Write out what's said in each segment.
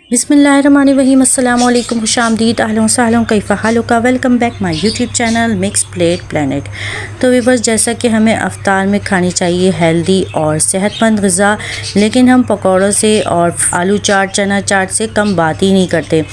बिस्मिल्लाहिर्रहमानिर्रहीम अस्सलाम वालेकुम खुशामदीद अहलन वसहलन कैफ़ा हालुका। Welcome back my YouTube channel mix plate planet. तो वीवर्स, जैसा कि हमें अफ्तार में खानी चाहिए हेल्दी और सेहतमंद ग़िज़ा, लेकिन हम पकौड़ों से और आलू चाट चना चाट से कम बात ही नहीं करते।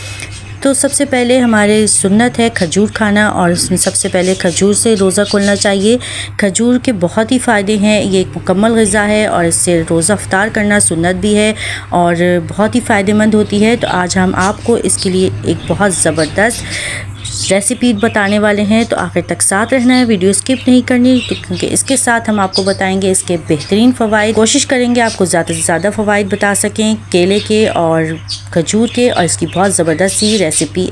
तो सबसे पहले हमारे सुन्नत है खजूर खाना, और इसमें सबसे पहले खजूर से रोज़ा खोलना चाहिए। खजूर के बहुत ही फ़ायदे हैं, ये एक मुकम्मल ग़िज़ा है और इससे रोज़ा अफ्तार करना सुन्नत भी है और बहुत ही फ़ायदेमंद होती है। तो आज हम आपको इसके लिए एक बहुत ज़बरदस्त रेसिपी बताने वाले हैं, तो आखिर तक साथ रहना है, वीडियो स्किप नहीं करनी, क्योंकि इसके साथ हम आपको बताएंगे इसके बेहतरीन फ़वाइद। कोशिश करेंगे आपको ज़्यादा से ज़्यादा फ़वाइद बता सकें केले के और खजूर के, और इसकी बहुत ज़बरदस्त सी रेसिपी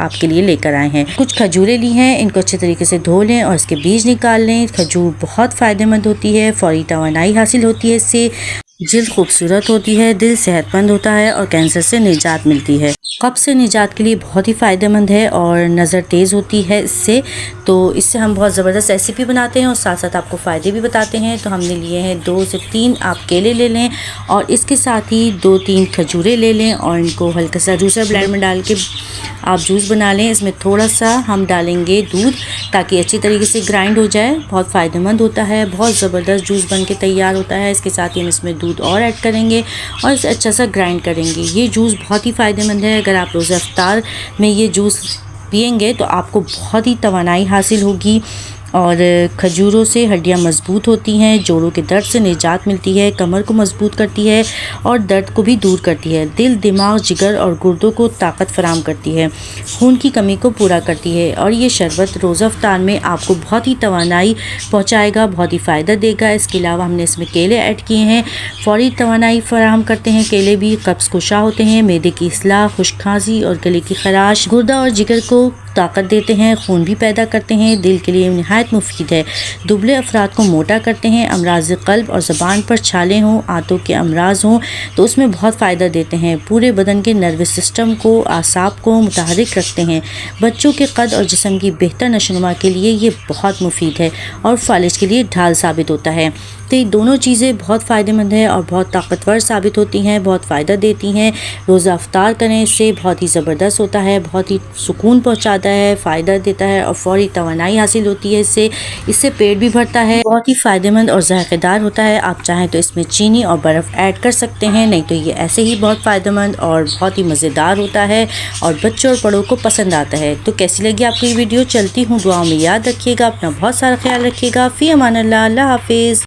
आपके लिए लेकर आए हैं। कुछ खजूरें ली हैं, इनको अच्छे तरीके से धो लें और इसके बीज निकाल लें। खजूर बहुत फ़ायदेमंद होती है, फ़ौरी तवानाई हासिल होती है इससे, जिल्द खूबसूरत होती है, दिल सेहतमंद होता है और कैंसर से निजात मिलती है। कब्ज़ से निजात के लिए बहुत ही फ़ायदेमंद है और नज़र तेज़ होती है इससे। तो इससे हम बहुत ज़बरदस्त रेसिपी बनाते हैं और साथ साथ आपको फ़ायदे भी बताते हैं। तो हमने लिए हैं 2 से 3 आप केले ले लें और इसके साथ ही 2-3 खजूरें ले लें और इनको हल्का सा जूसर ब्लेंडर में डाल के आप जूस बना लें। इसमें थोड़ा सा हम डालेंगे दूध ताकि अच्छी तरीके से ग्राइंड हो जाए। बहुत फ़ायदेमंद होता है, बहुत ज़बरदस्त जूस बन के तैयार होता है। इसके साथ ही हम इसमें दूध और ऐड करेंगे और इसे अच्छा सा ग्राइंड करेंगे। ये जूस बहुत ही फ़ायदेमंद है। अगर आप रोज़ा अफ्तार में ये जूस पिएंगे तो आपको बहुत ही तवानाई हासिल होगी। और खजूरों से हड्डियाँ मज़बूत होती हैं, जोड़ों के दर्द से निजात मिलती है, कमर को मज़बूत करती है और दर्द को भी दूर करती है। दिल, दिमाग, जिगर और गुर्दों को ताकत फराहम करती है, खून की कमी को पूरा करती है। और ये शरबत रोज़ा अफ्तार में आपको बहुत ही तवानाई पहुँचाएगा, बहुत ही फ़ायदा देगा। इसके अलावा हमने इसमें केले ऐड किए हैं, फ़ौरी तवानाई फराहम करते हैं। केले भी कब्ज़ कुशा होते हैं, मैदे की इस्लाह, खुश्क खांसी और गले की खराश, गुर्दा और जिगर को ताकत देते हैं, खून भी पैदा करते हैं, दिल के लिए नहायत मुफीद है। दुबले अफराद को मोटा करते हैं। अमराज़ क़ल्ब और ज़बान पर छाले हों, आंतों के अमराज हों तो उसमें बहुत फ़ायदा देते हैं। पूरे बदन के नर्वस सिस्टम को, आसाब को मुतहरिक रखते हैं। बच्चों के कद और जिस्म की बेहतर नशोनुमा के लिए ये बहुत मुफीद है और फालिज के लिए ढाल साबित होता है। तो ये दोनों चीज़ें बहुत फ़ायदेमंद है और बहुत ताकतवर साबित होती हैं, बहुत फ़ायदा देती हैं। रोज़ा अफ्तार करें, इससे बहुत ही ज़बरदस्त होता है, बहुत ही सुकून पहुंचाता है, फ़ायदा देता है और फ़ौरी तवानाई हासिल होती है इससे पेट भी भरता है, बहुत ही फ़ायदेमंद और ज़ायक़ेदार होता है। आप चाहें तो इसमें चीनी और बर्फ़ ऐड कर सकते हैं, नहीं तो ये ऐसे ही बहुत फ़ायदेमंद और बहुत ही मज़ेदार होता है और बच्चों और बड़ों को पसंद आता है। तो कैसी लगी आपको ये वीडियो? चलती हूँ, दुआओं में याद रखिएगा, अपना बहुत सारा ख्याल रखिएगा। फ़ी अमान अल्लाह, अल्लाह हाफ़िज़।